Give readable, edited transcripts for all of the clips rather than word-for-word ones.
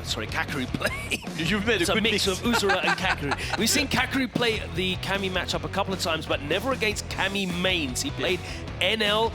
sorry, Kakuru play. You've made It's a mix of Uzura and Kakuru. We've seen Kakuru play the Kami matchup a couple of times, but never against Kami mains. He played NL,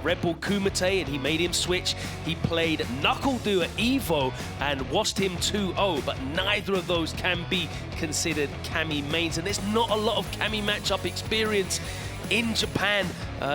Red Bull Kumite, and he made him switch. He played Knuckle-Do at EVO and washed him 2-0, but neither of those can be considered Kami mains, and there's not a lot of Kami matchup experience in Japan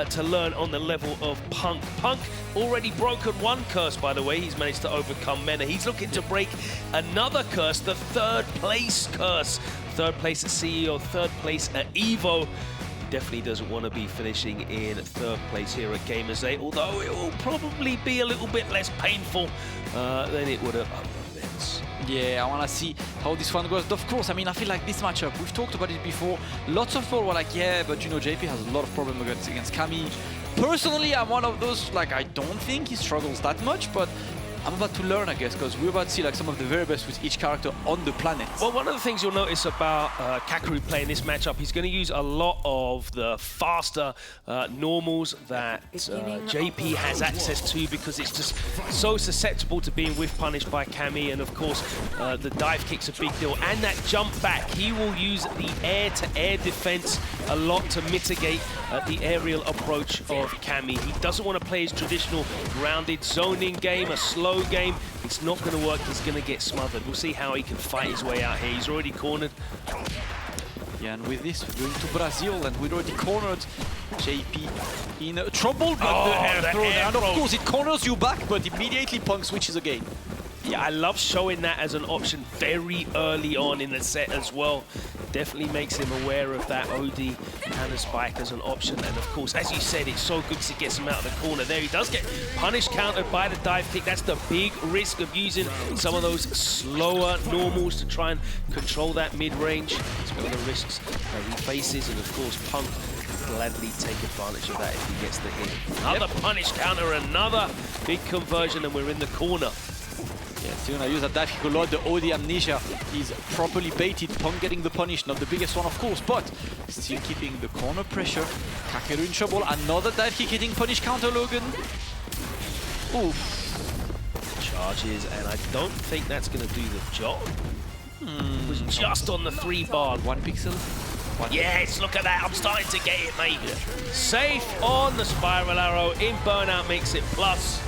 to learn on the level of Punk. Punk already broken one curse, by the way. He's managed to overcome Mena. He's looking to break another curse, the third place curse. Third place at CEO, third place at EVO. He definitely doesn't want to be finishing in third place here at Gamers8, although it will probably be a little bit less painful than it would have other events. Yeah, I want to see how this one goes. Of course, I mean, I feel like this matchup, we've talked about it before. Lots of people were like, yeah, but you know, JP has a lot of problems against Kami. Personally, I'm one of those, like, I don't think he struggles that much, but I'm about to learn, I guess, because we're about to see like some of the very best with each character on the planet. Well, one of the things you'll notice about Kakeru playing this matchup, he's going to use a lot of the faster normals that JP has access to, because it's just so susceptible to being whiff punished by Kami, and of course the dive kick's a big deal, and that jump back. He will use the air-to-air defense a lot to mitigate the aerial approach of Kami. He doesn't want to play his traditional grounded zoning game, a slow game. It's not going to work. He's going to get smothered. We'll see how he can fight his way out here. He's already cornered. Yeah, and with this, we're going to Brazil, and we'd already cornered JP in trouble. But the air throw, and of course, it corners you back, but immediately Punk switches again. Yeah, I love showing that as an option very early on in the set as well. Definitely makes him aware of that OD counter spike as an option. And of course, as you said, it's so good because it gets him out of the corner. There he does get punished, countered by the dive kick. That's the big risk of using some of those slower normals to try and control that mid-range. It's one of the risks that he faces. And of course, Punk will gladly take advantage of that if he gets the hit. Another punish counter, another big conversion, and we're in the corner. Yeah, still gonna use that dive kick a lot. The OD amnesia is properly baited. Punk getting the punish, not the biggest one of course, but still keeping the corner pressure. Kakeru in trouble. Another dive kick hitting punish counter, Logan. Oof. Charges, and I don't think that's gonna do the job. It was just on the 3-bar. 1 pixel. Yes, look at that. I'm starting to get it, mate. Yeah. Safe on the spiral arrow. In burnout makes it plus.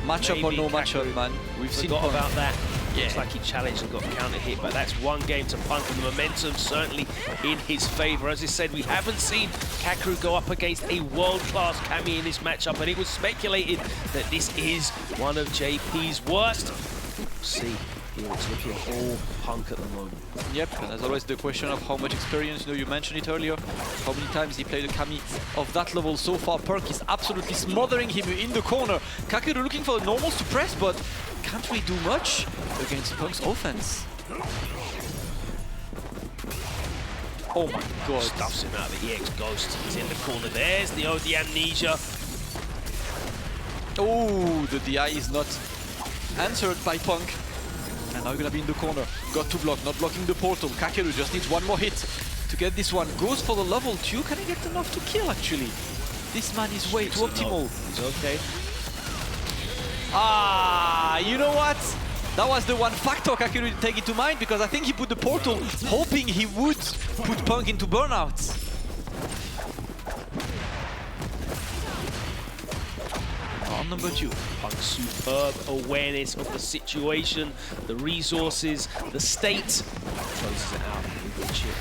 Matchup or no matchup, man. We've seen Punk about that. Yeah. Looks like he challenged and got counter hit, but that's one game to Punk, and the momentum certainly in his favor. As I said, we haven't seen Kakeru go up against a world-class Kami in this matchup, and it was speculated that this is one of JP's worst. We'll see. It's looking all Punk at the moment. Yep, and there's always the question of how much experience. You know, you mentioned it earlier. How many times he played a Kami of that level so far? Punk is absolutely smothering him in the corner. Kakeru looking for the normals to press, but can't really do much against Punk's offense. Oh my god. Stuffs him out of the EX Ghost. He's in the corner. There's the OD amnesia. Oh, the DI is not answered by Punk. And now we're gonna be in the corner. Got to block, not blocking the portal. Kakeru just needs one more hit to get this one. Goes for the level 2. Can he get enough to kill, actually? This man is way too optimal. He's okay. Ah, you know what? That was the one factor Kakeru didn't take into mind, because I think he put the portal hoping he would put Punk into burnout. On number 2. Punk's superb awareness of the situation, the resources, the state. Closes it out. Good chip.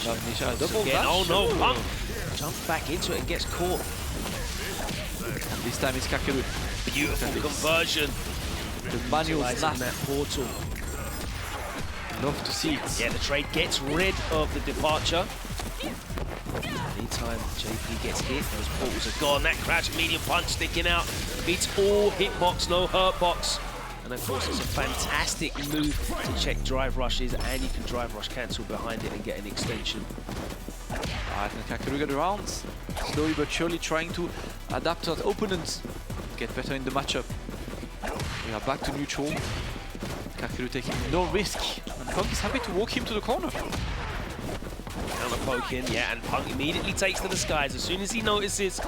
Nisha double dash. Oh no, Punk jumps back into it and gets caught. And this time it's Kakeru. Beautiful conversion. The manual snap. That portal. Love to see it. Yeah, the trade gets rid of the departure. Anytime JP gets hit, those portals are gone. That crouch medium punch sticking out. Beats all hitbox, no hurt box. And of course, it's a fantastic move to check drive rushes, and you can drive rush cancel behind it and get an extension. Alright, and Kakeru get around. Slowly but surely trying to adapt to that opponent. Get better in the matchup. We are back to neutral. Kakeru taking no risk. And Punk is happy to walk him to the corner. Counter poking, yeah, and Punk immediately takes to the skies as soon as he notices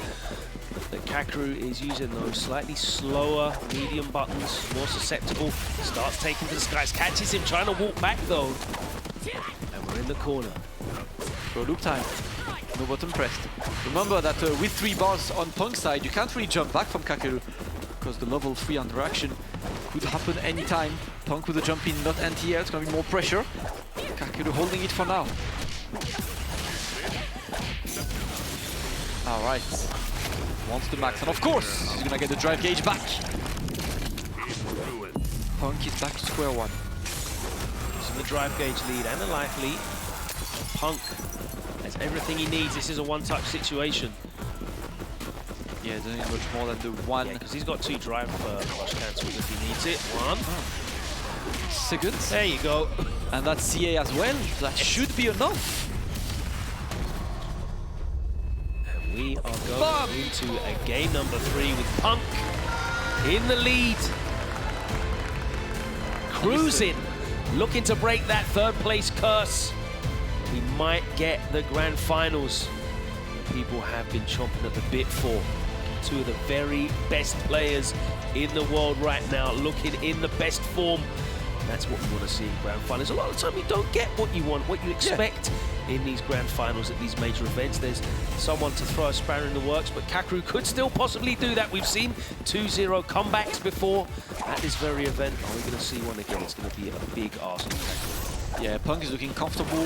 that Kakuru is using those slightly slower medium buttons, more susceptible. Starts taking to the skies, catches him, trying to walk back though. And we're in the corner. For loop time. No button pressed. Remember that with 3 bars on Punk's side, you can't really jump back from Kakeru because the level 3 interaction could happen anytime. Punk with a jump in, not anti-air, it's going to be more pressure. Kakeru holding it for now. Alright. Wants the max, and of course, he's going to get the drive gauge back. Punk is back to square one. Using the drive gauge lead and the life lead. Punk has everything he needs. This is a one-touch situation. Yeah, doesn't need much more than the one. Because he's got 2 drive rush cancels if he needs it. 1. Second. There you go. And that's CA as well. That should be enough. And we are going into a game number 3 with Punk in the lead. Cruising, looking to break that 3rd place curse. We might get the grand finals that people have been chomping at the bit for. 2 of the very best players in the world right now, looking in the best form. That's what we want to see in grand finals. A lot of the time you don't get what you want, what you expect in these grand finals at these major events. There's someone to throw a spanner in the works, but Kakuru could still possibly do that. We've seen 2-0 comebacks before at this very event. Are we going to see one again? It's going to be a big ask. Yeah, Punk is looking comfortable.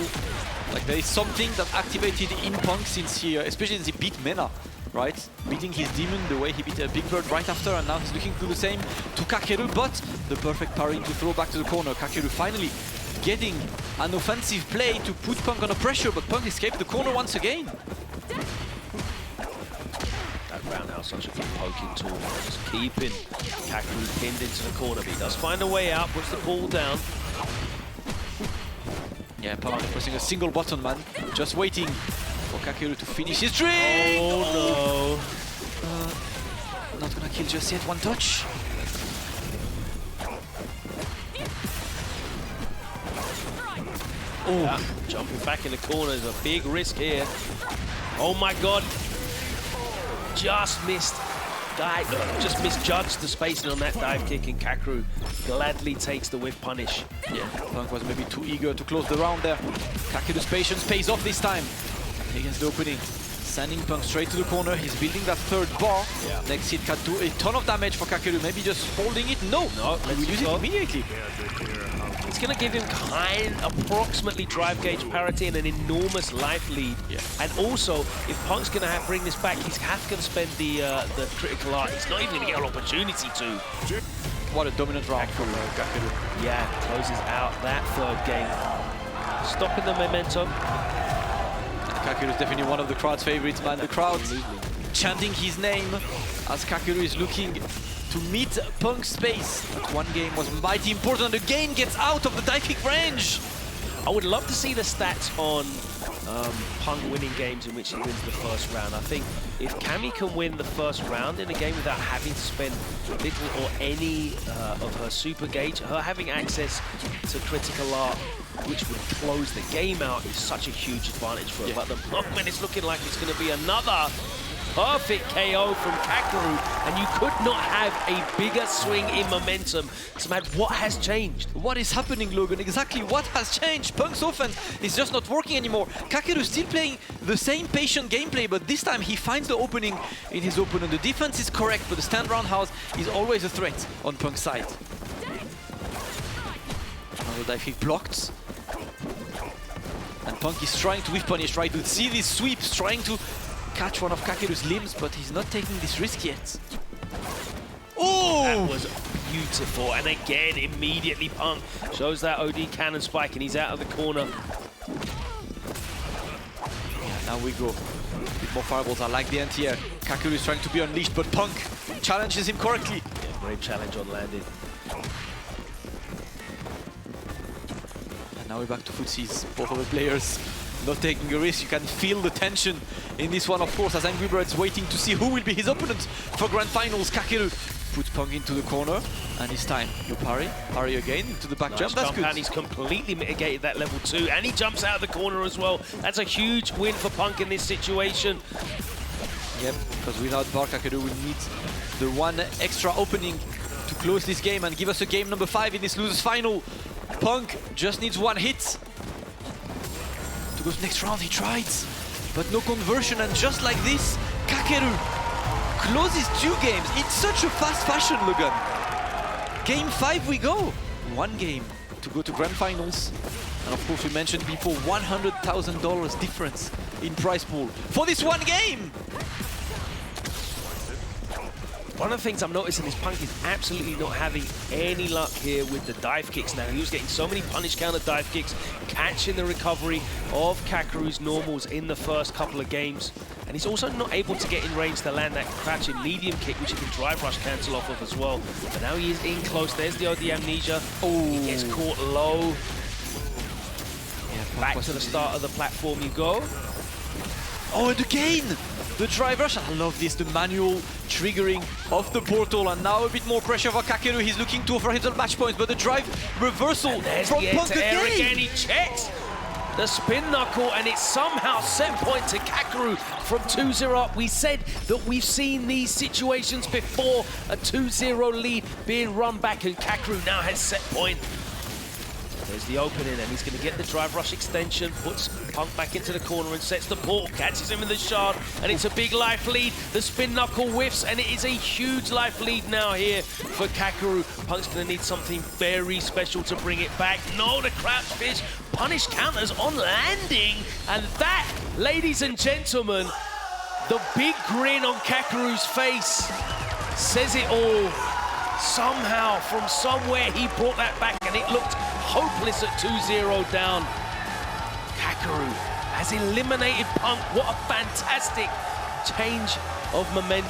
Like there is something that activated in Punk since he, especially since he beat Mena, right? Beating his demon the way he beat Big Bird right after, and now he's looking to do the same to Kakeru, but the perfect parry to throw back to the corner. Kakeru finally getting an offensive play to put Punk under pressure, but Punk escaped the corner once again. That roundhouse, such a good poking tool. Just keeping Kakeru pinned into the corner, but he does find a way out, puts the ball down. Yeah, Punk pressing a single button, man. Just waiting for Kakeru to finish his string! Oh no! Not gonna kill just yet, 1 touch. Oh, yeah, jumping back in the corner is a big risk here. Oh my god! Just missed. Just misjudged the spacing on that dive kick, and Kakuru gladly takes the whiff punish. Yeah, Punk was maybe too eager to close the round there. Kakeru's patience pays off this time against the opening. Sending Punk straight to the corner. He's building that 3rd bar. Yeah. Next hit can do a ton of damage for Kakeru. Maybe just holding it. No, he will use it immediately. It's going to give him approximately drive gauge parity and an enormous life lead. Yeah. And also, if Punk's going to bring this back, he's half going to spend the critical art. He's not even going to get an opportunity to. What a dominant round for Kakeru. Yeah, closes out that 3rd game. Stopping the momentum. Kakeru is definitely one of the crowd's favorites, man. The crowd chanting his name as Kakeru is looking to meet Punk's space. That 1 game was mighty important. The game gets out of the dive kick range. I would love to see the stats on Punk winning games in which he wins the 1st round. I think if Cammy can win the 1st round in a game without having to spend little or any of her super gauge, her having access to critical art, which would close the game out, is such a huge advantage for her. Yeah. But the moment it's looking like it's going to be another perfect KO from Kakuru, and you could not have a bigger swing in momentum. So, man, what has changed? What is happening, Logan? Exactly what has changed? Punk's offense is just not working anymore. Kakeru still playing the same patient gameplay, but this time he finds the opening in his opponent. The defense is correct, but the stand roundhouse is always a threat on Punk's side. Another dive kick blocked. And Punk is trying to whiff punish, right? To see these sweeps, trying to catch one of Kakeru's limbs, but he's not taking this risk yet. Oh! That was beautiful, and again, immediately Punk shows that OD cannon spike, and he's out of the corner. Yeah, now we go. With more fireballs, I like the anti-air. Kakeru is trying to be unleashed, but Punk challenges him correctly. Yeah, great challenge on landing. And now we're back to footsies. Both of the players not taking a risk. You can feel the tension in this one, of course, as Angry Bird's waiting to see who will be his opponent for grand finals. Kakeru puts Punk into the corner, and it's time. You parry again into the back jump. That's good. And he's completely mitigated that level 2, and he jumps out of the corner as well. That's a huge win for Punk in this situation. Yep, because without bar, Kakeru will need the one extra opening to close this game and give us a game number 5 in this losers final. Punk just needs one hit to go to next round. He tried, but no conversion, and just like this, Kakeru closes 2 games in such a fast fashion, Logan. Game 5 we go. 1 game to go to grand finals. And of course we mentioned before, $100,000 difference in prize pool for this 1 game. One of the things I'm noticing is Punk is absolutely not having any luck here with the dive kicks now. He was getting so many punish counter dive kicks, catching the recovery of Kakeru's normals in the first couple of games. And he's also not able to get in range to land that crouching medium kick, which he can drive rush cancel off of as well. But now he is in close. There's the OD amnesia. Oh, he gets caught low. Yeah, back to the start of the platform you go. Oh, and again, the drive rush. I love this, the manual triggering of the portal, and now a bit more pressure for Kakeru. He's looking to offer himself match points, but the drive reversal from Punk again. He checks the spin knuckle, and it's somehow set point to Kakeru from 2-0 up. We said that we've seen these situations before, a 2-0 lead being run back, and Kakeru now has set point. There's the opening, and he's going to get the drive rush extension, puts Punk back into the corner and sets the portal, catches him in the shard, and it's a big life lead. The spin knuckle whiffs, and it is a huge life lead now here for Kakeru. Punk's going to need something very special to bring it back. No, the crouch fish punish counters on landing, and that, ladies and gentlemen, the big grin on Kakeru's face says it all. Somehow, from somewhere, he brought that back, and it looked hopeless at 2-0 down. Kakeru has eliminated Punk. What a fantastic change of momentum.